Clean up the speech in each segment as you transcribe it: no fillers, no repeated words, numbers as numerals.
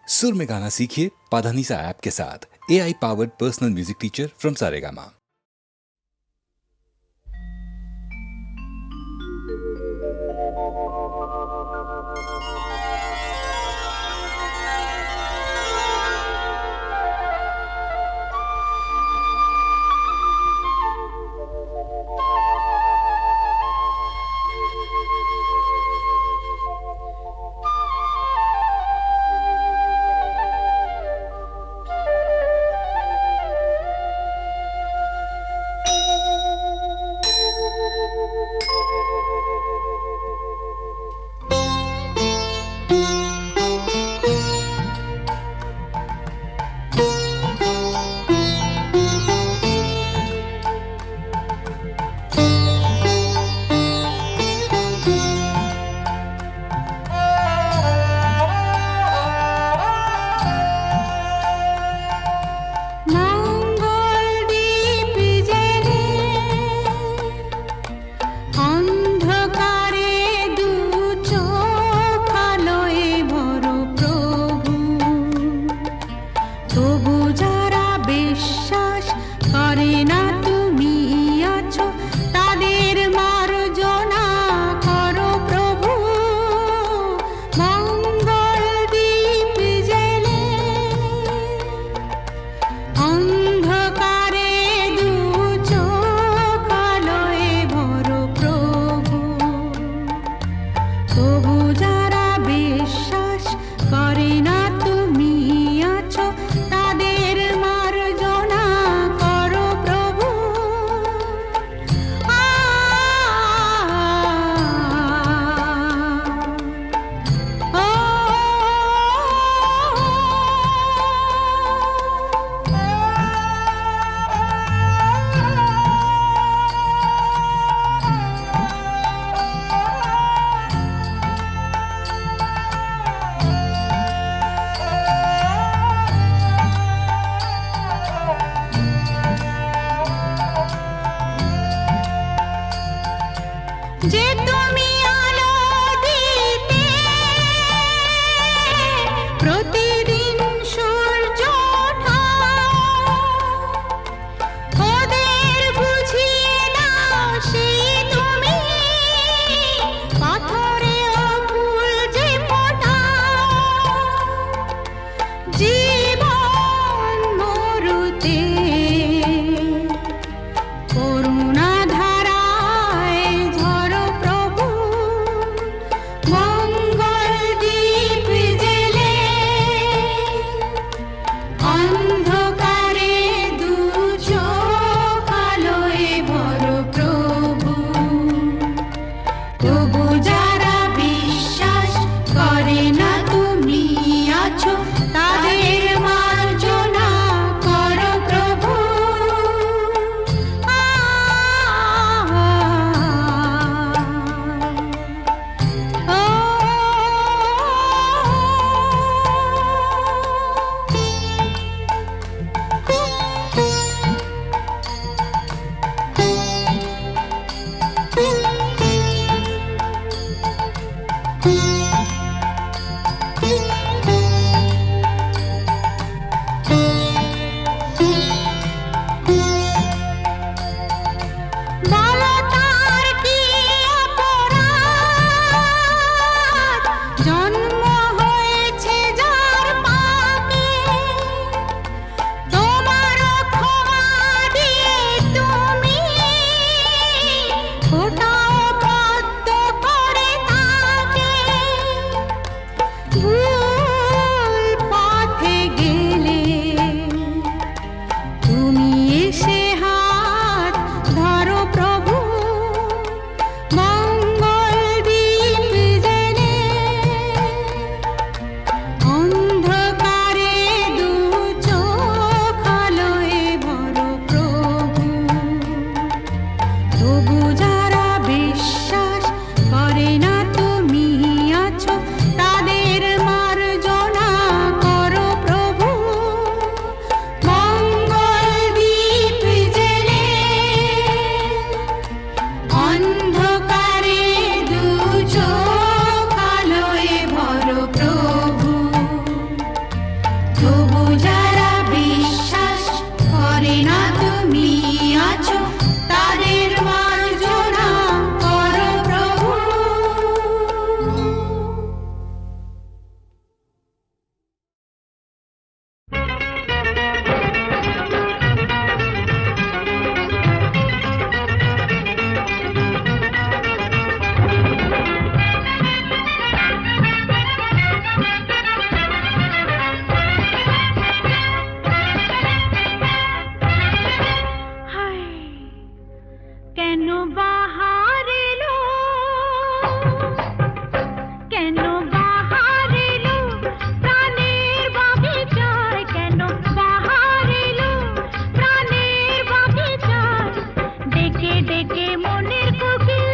सुर में गाना सीखिए पाधानीसा ऐप के साथ। AI powered personal music teacher from Saregama. তবু যারা বিশ্বাস করে না তুমি আছো, তাদের মার্জনা করো প্রভু। কেন বাহার এলো, কেন বাহার এলো প্রাণের বাগিচায়, কেন বাহার এলো প্রাণের বাগিচায়, ডেকে ডেকে মনের কোকিল,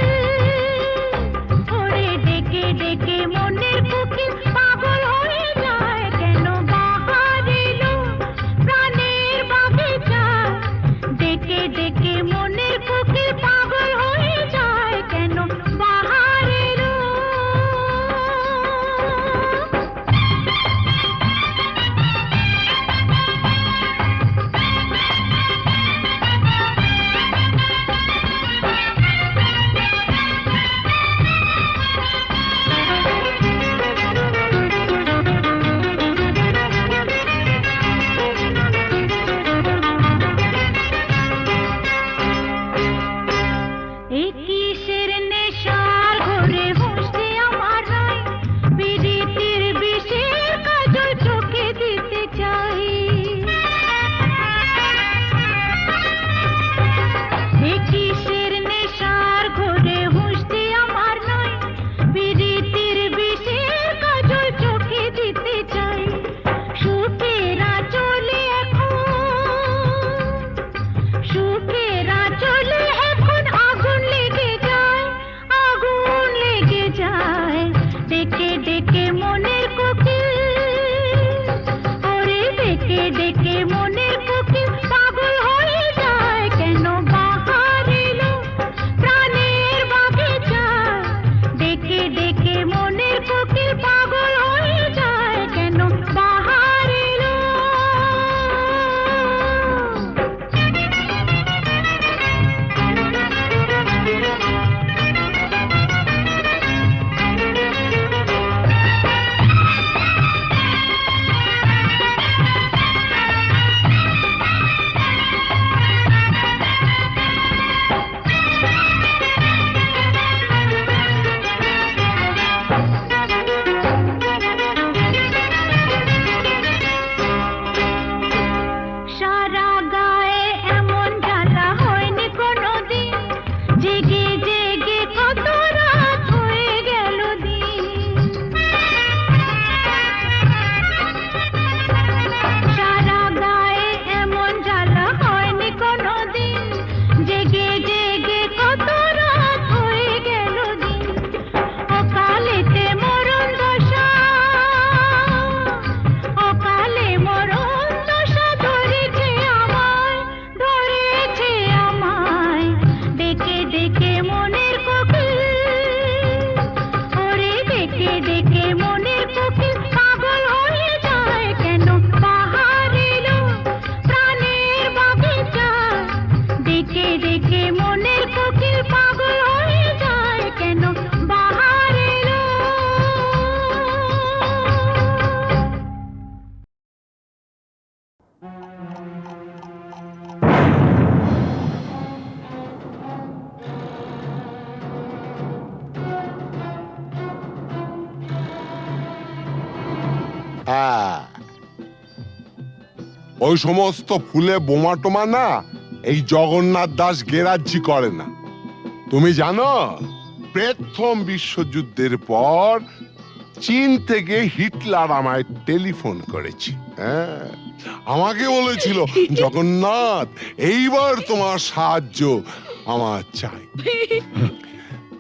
ওরে ডেকে ডেকে মনের কোকিল পাগল হয়ে যায়, কেন বাহার এলো প্রাণের বাগিচায়, ডেকে ডেকে মনের কোকিল পাগল হয়ে যায়, কেন বাহার এলো। এ কিসের নেশার ঘোরে হুঁশে আমার নাই, বিরিতির বিষের কাজল চোখে দিতে চাই। এ কিসের নেশার ঘোরে হুঁশে আমার নাই, বিরিতির বিষের কাজল চোখে দিতে চাই। সুখেরা চলে এখন, সুখেরা চলে এখন আগুন লেগে যায়, আগুন লেগে যায়, ডেকে ডেকে মনের কোকিল, ওরে ডেকে ডেকে মনের কোকিল পাগল হয়ে যায়, কেন বাহার এলো প্রাণের বাগিচায়, ডেকে ডেকে মনের কোকিল পাগল হয়ে যায়, কেন বাহার এলো। সারা গায়ে এমন জ্বালা হয়নি কোনোদিন, জেগে জেগে কত রাত হয়ে গেল দিন। সারা গায়ে এমন জ্বালা হয়নি কোনোদিন, জেগে জেগে কত রাত হয়ে গেল দিন। অকালেতে মরণ দশা, অকালে মরণ দশা ধরেছে আমায়, ধরেছে আমায়, ডেকে ডেকে মনের কোকিল, ওরে ডেকে ডেকে মনের কোকিল পাগল হয়ে যায়, কেন বাহার এলো প্রাণের বাগিচায়, ডেকে ডেকে মনের কোকিল পাগল হয়ে যায়, কেন বাহার এলো। হ্যাঁ, ওই সমস্ত ফুলে বোমা টোমা না এই জগন্নাথ দাস গেরাজ্জি করে না। তুমি জানো প্রথম বিশ্বযুদ্ধের পর চীন থেকে হিটলার আমায় টেলিফোন করেছে। হ্যাঁ, আমাকে বলেছিল জগন্নাথ এইবার তোমার সাহায্য আমার চাই।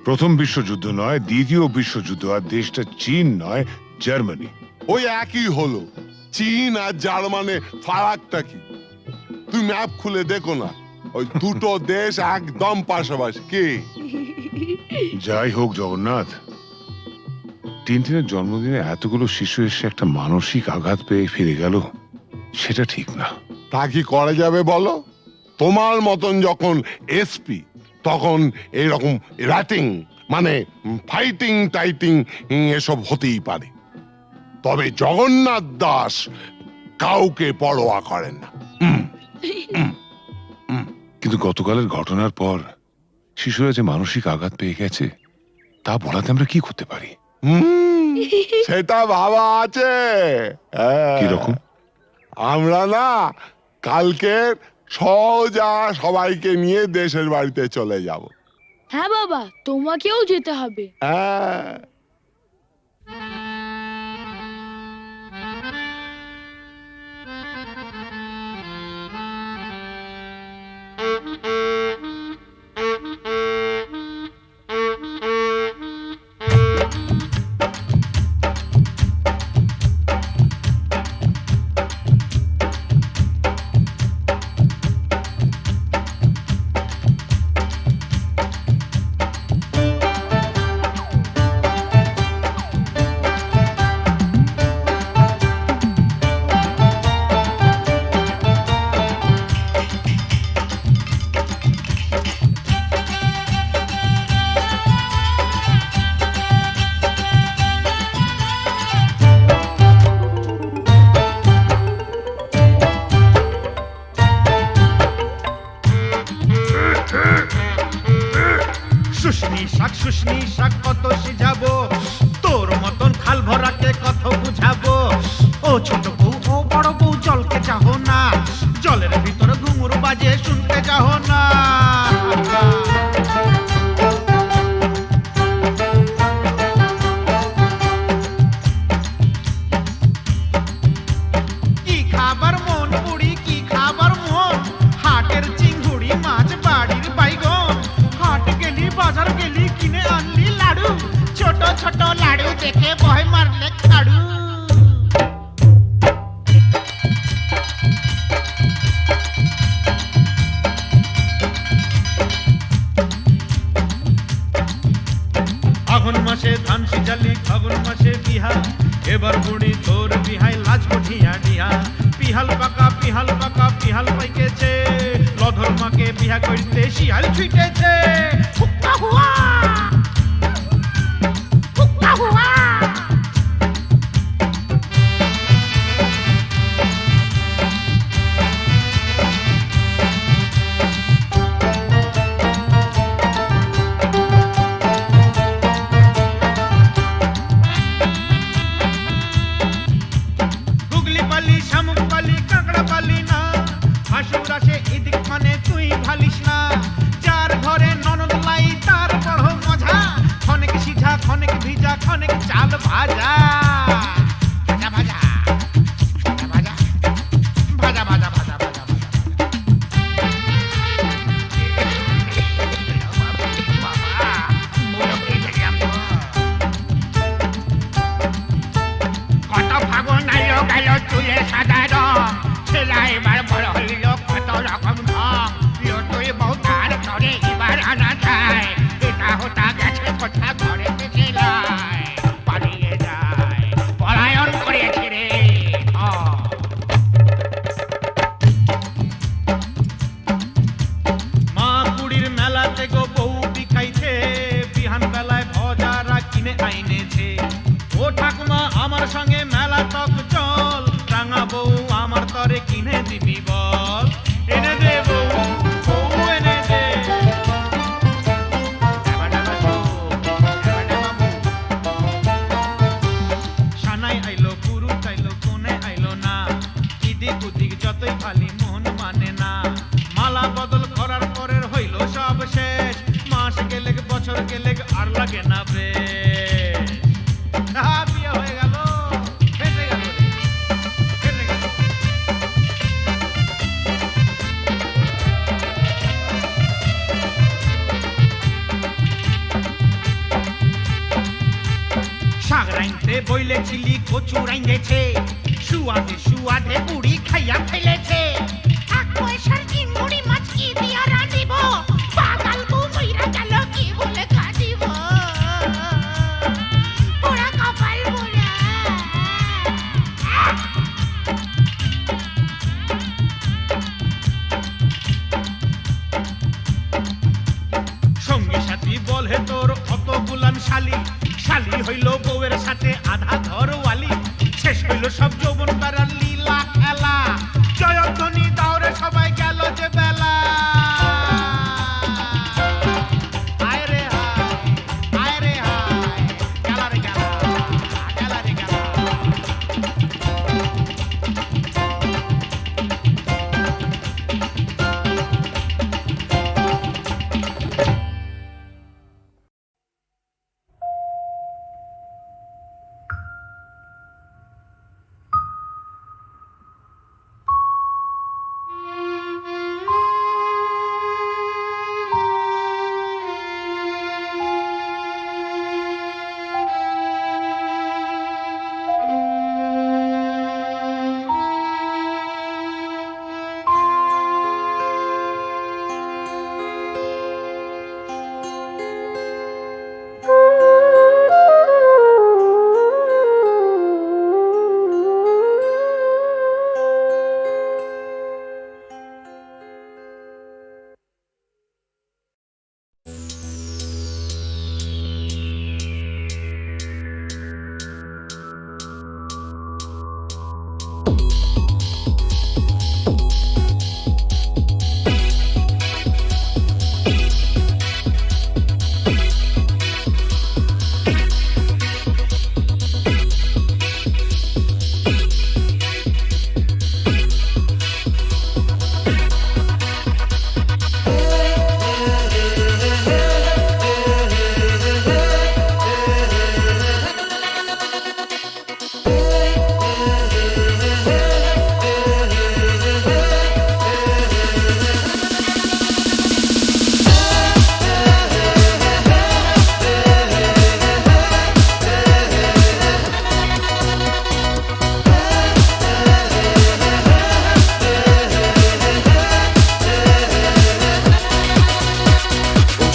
প্রথম বিশ্বযুদ্ধ নয়, দ্বিতীয় বিশ্বযুদ্ধ, আর দেশটা চীন নয়, জার্মানি। ওই একই হলো, চীন আর জার্মানে ফারাকটা কি? তুই ম্যাপ খুলে দেখো না, ওই দুটো দেশ একদম পাশাপাশি। কি যাই হোক জগন্নাথ, টিনটিনের জন্মদিনে এতগুলো শিশু এসে একটা মানসিক আঘাত পেয়ে ফিরে গেল, সেটা ঠিক না। তা কি করা যাবে বলো? তোমার মতন যখন এসপি তখন এইরকম র্যাটিং মানে ফাইটিং টাইটিং এসব হতেই পারে, তবে জগন্নাথ দাস কাউকে পরোয়া করেন না। কিন্তু গতকালের ঘটনার পর শিশুরা যে মানসিক আঘাত পেয়ে গেছে, তা বলাতে আমরা কি করতে পারি? সেটা ভাবা আছে। হ্যাঁ। কিরকম? আমরা না কালকে সোজা সবাইকে নিয়ে দেশের বাড়িতে চলে যাব। হ্যাঁ বাবা, তোমাকেও যেতে হবে। হ্যাঁ। শুশনি শাক কত সিঝাবো, তোর মতন খাল ভরাকে কত বুঝাবো। ও ছোট বউ ও বড় বউ জলকে চাহো না, জলের ভিতর ঘুঙুর বাজে শুনতে চাহো না। কি খাবার মন পুড়ি, কি খাবার মন, হাটের চিংড়ি মাছ বাড়ির বাইগন, হাট গেলি বাজার গেলি কিনে আনলি লাড়ু, ছোট ছোট লাড়ু দেখে ভয় মারলে খাড়ু। আঘন মাসে ধান সিজালি ফাগুন মাসে বিহা, এবার বুড়ি তোর বিহাই লাজ কঠিয়া ডিহা। পিহাল পাকা পিহাল পাকা পিহাল পাইকেছে, লধর মাকে বিহা করতে শিয়াল ছুটেছে। হুক্কা হুয়া হুক্কা হুয়া। গুগলি পালি শামুক পালি কাঁকড়া পালি না, হাসুর আসে এদিক মানে তুই ভালিস না। যার ঘরে ননদ লাই তার বড় মজা, খনেক সিঝা খনেক ভিজা খনেক চাল ভাজা। ভাজা ভাজা ভাজা ভাজা ভাজা ভাজা ভাজা ভাজা। কত ফাগুন আইলো গেল চুলে সাদা রং, ছেলা এবার বড় হইল কত রকম ঢং। তুই বউ তার ঘরে এবার আনা যায়, এটা হোটা গেছে কোথা ঘরে ছেলায় পালিয়ে যায়, পলায়ন করেছে রে। মা কুড়ির মেলাতে গো বউ বিখাইছে, বিহান বেলায় ভজারা কিনে আইনেছে। ও ঠাকুমা আমার সঙ্গে মেলা তক চল, রাঙা বউ আমার তরে কিনে দিবি বল। এনে দে বউ বউ এনে দে। ডাবা ডাবা চোখ, ডাবা ডাবা মুখ। সানাই আইলো পুরুষ আইলো কোনে আইলো না, ইদিক উদিক যতই খালি মন মানে না। মালা বদল করার পরের হইল সব শেষ, মাস গেলে বছর গেলে আর লাগে না বেশ। বিয়ে হয়ে গেল, ফেটে গেল রে, ফেটে গেল। শাক রাইতে বইলেছিলি কচু রাইঁধেছে, সুয়াদে সুয়াদে বুড়ি খাইয়া ফেলেছে। এক পয়সার চিংড়ি মাছ কি দিয়া রাঁধিব, পাগাল বউ মইরা গেল কি বলে কাঁদিব। পোড়া কাপ যৌবন বেড়ার লীলা খেলা জয়ধ্বনি দাওরে সবাই গেল যে বেলা আয় রে হায় গেলা রে গেলা গেলা রে গেলা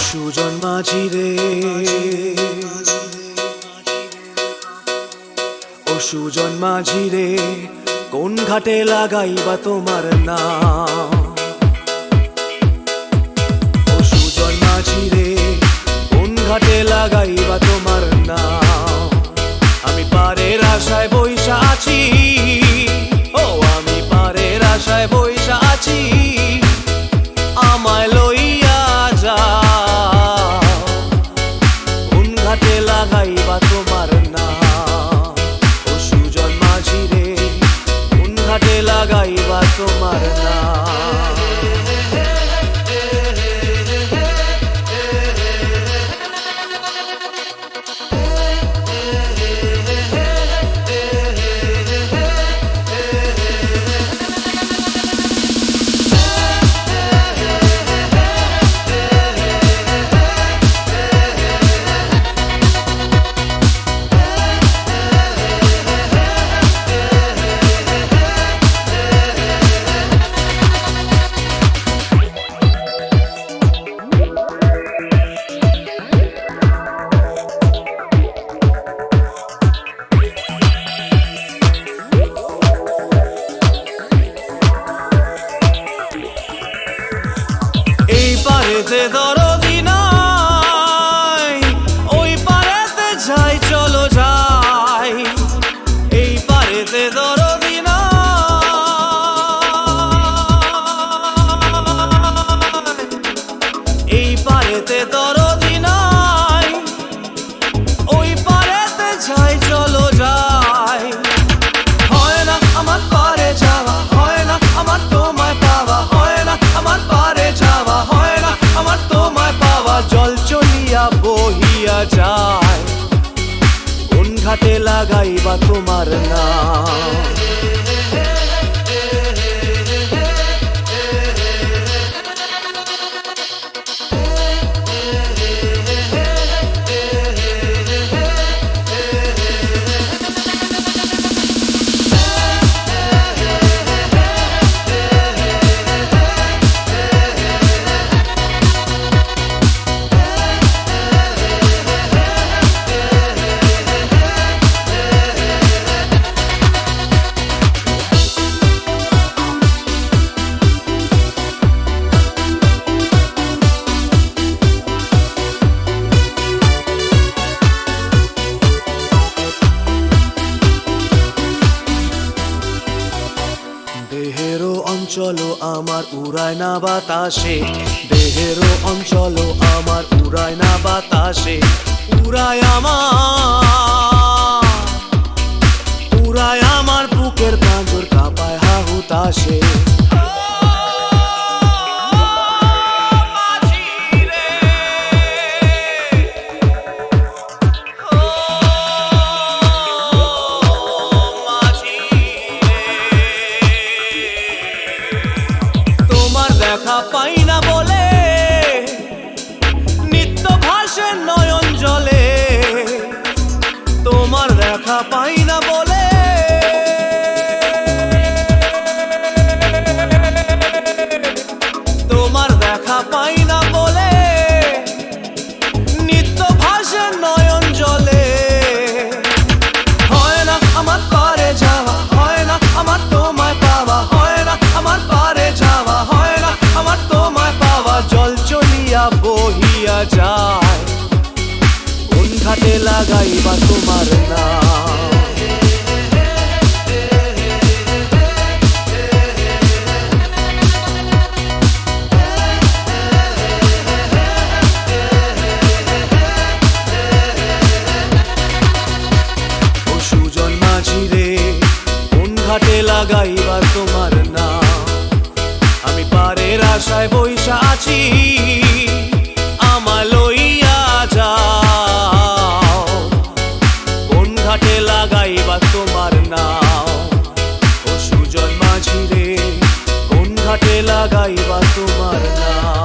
সুজন মাঝি রে ও সুজন মাঝি রে কোন ঘাটে লাগাইবা তোমার নাম ও সুজন মাঝি রে কোন ঘাটে লাগাইবা তোমার নাম আমি পারের আশায় বইসা আছি ও আমি পারের আশায় বইসা আছি আমায় লইয়া যা ঘাটে লাগাইবা তোমার নাম ও সুজন মাঝি রে কোন ঘাটে লাগাইবা তোমার নাম পারেতে দরদি নাই ওই পারেতে যাই চলো যাই এই পারেতে দরদি নাই এই পারেতে দরদি নাই ওই পারেতে যাই চলো যাই হয় না আমার পারে যাওয়া হয় না আমার তোমায় পাওয়া হয় না আমার পারে যাওয়া হয় না আমার তোমায় অঞ্চল আমার উড়ায় না বাতাসে, দেহেরও অঞ্চল আমার উড়ায় না বাতাসে, উড়ায় আমার বুকের পাঁজর কাঁপায় হাহুতাশে। দেখা পাই না বলে নিত্য ভাসে নয়ন জলে, তোমার দেখা পাই না বলে তোমার দেখা পাই না বলে নিত্য ভাসে নয়ন জলে। হয় না আমার পারে যাওয়া, হয় না আমার তোমায় পাওয়া, হয় না আমার পারে যাওয়া, হয় না আমার তোমায় পাওয়া। জল চলিয়া বহিয়া যায়, কোন ঘাটে লাগাইবা তোমার নাম। ও সুজন মাঝি রে, কোন ঘাটে লাগাইবা তোমার নাম। আমি পারের আশায় বইসা আছি, আমায় লইয়া যাও, কোন ঘাটে লাগাইবা তোমার নাও। ও সুজন মাঝি রে, কোন ঘাটে লাগাইবা তোমার নাও।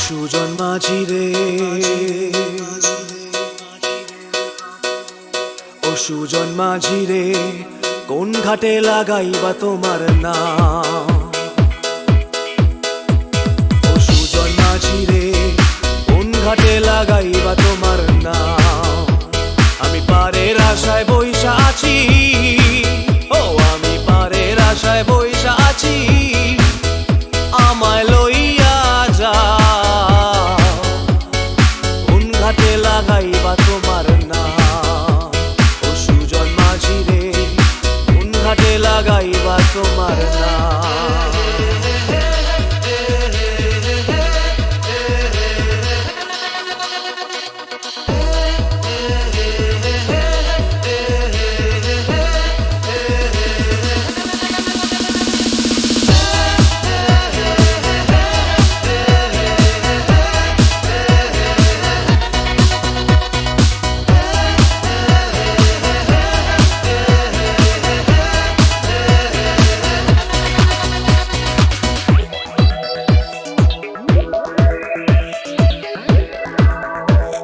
সুজন মাঝি রে, ও সুজন মাঝি রে, কোন ঘাটে লাগাইবা তোমার নাম। ও সুজন মাঝি রে, কোন ঘাটে লাগাইবা তোমার নাম। আমি পারের আশায় বইসা আছি, ও আমি পারের আশায় বইসা আছি, আমায় লইয়া যাও, কোন ঘাটে লাগাইবা তোমার নাম। ও সুজন মাঝি রে, কোন ঘাটে লাগাইবা তোমার নাম। ও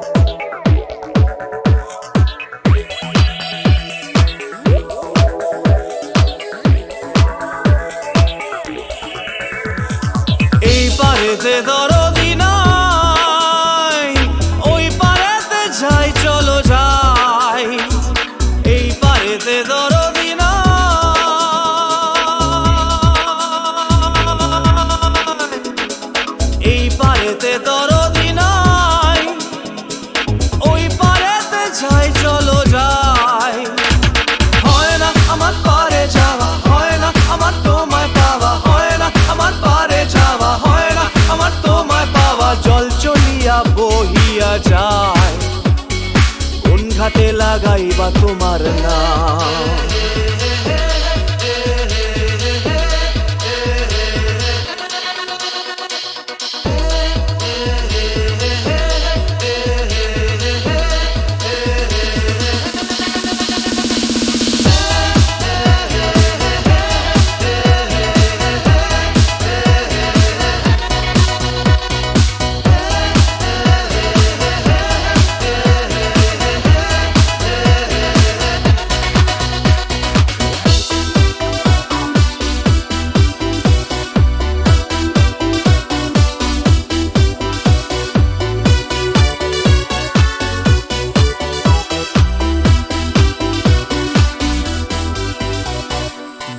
লাগাইবা তোমার নাম।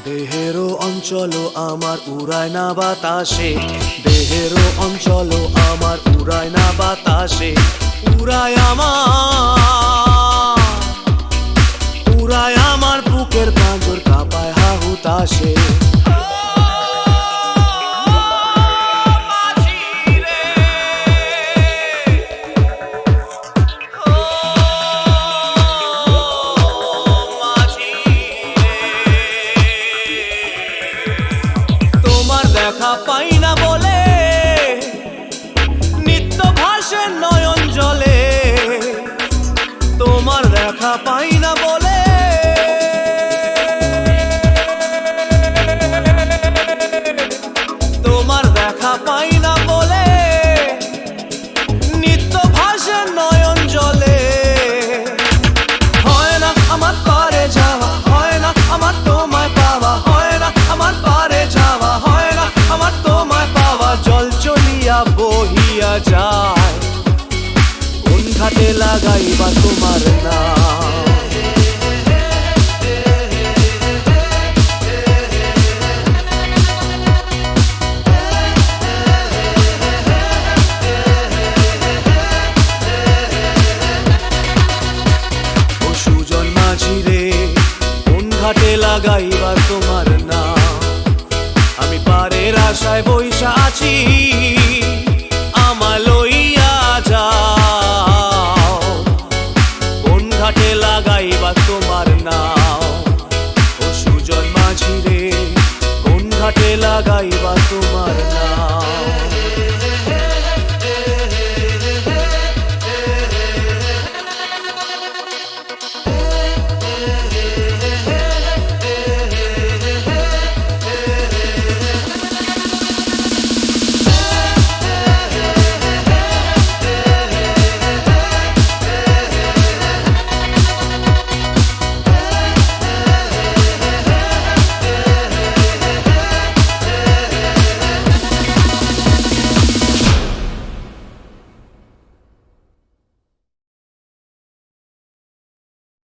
দেহেরও অঞ্চল আমার উড়ায় না বাতাসে, দেহেরও অঞ্চল আমার উড়ায় না বাতাসে, উড়ায় আমার বুকের পাঁজর কাঁপায় হাহুতাসে। দেখা পাই না বলে নিত্য ভাসে নয়ন জলে, তোমার দেখা পাই না বলে তোমার দেখা পাই না বলে নিত্য ভাসে নয়ন জলে। হয় না আমার পারে যাওয়া, হয় না আমার তোমায় পাওয়া, হয় না আমার পারে যাওয়া, হয় না আমার তোমায় পাওয়া। জল চলিয়া বহিয়া যায়, কোন ঘাটে লাগাইবা তোমার নাম।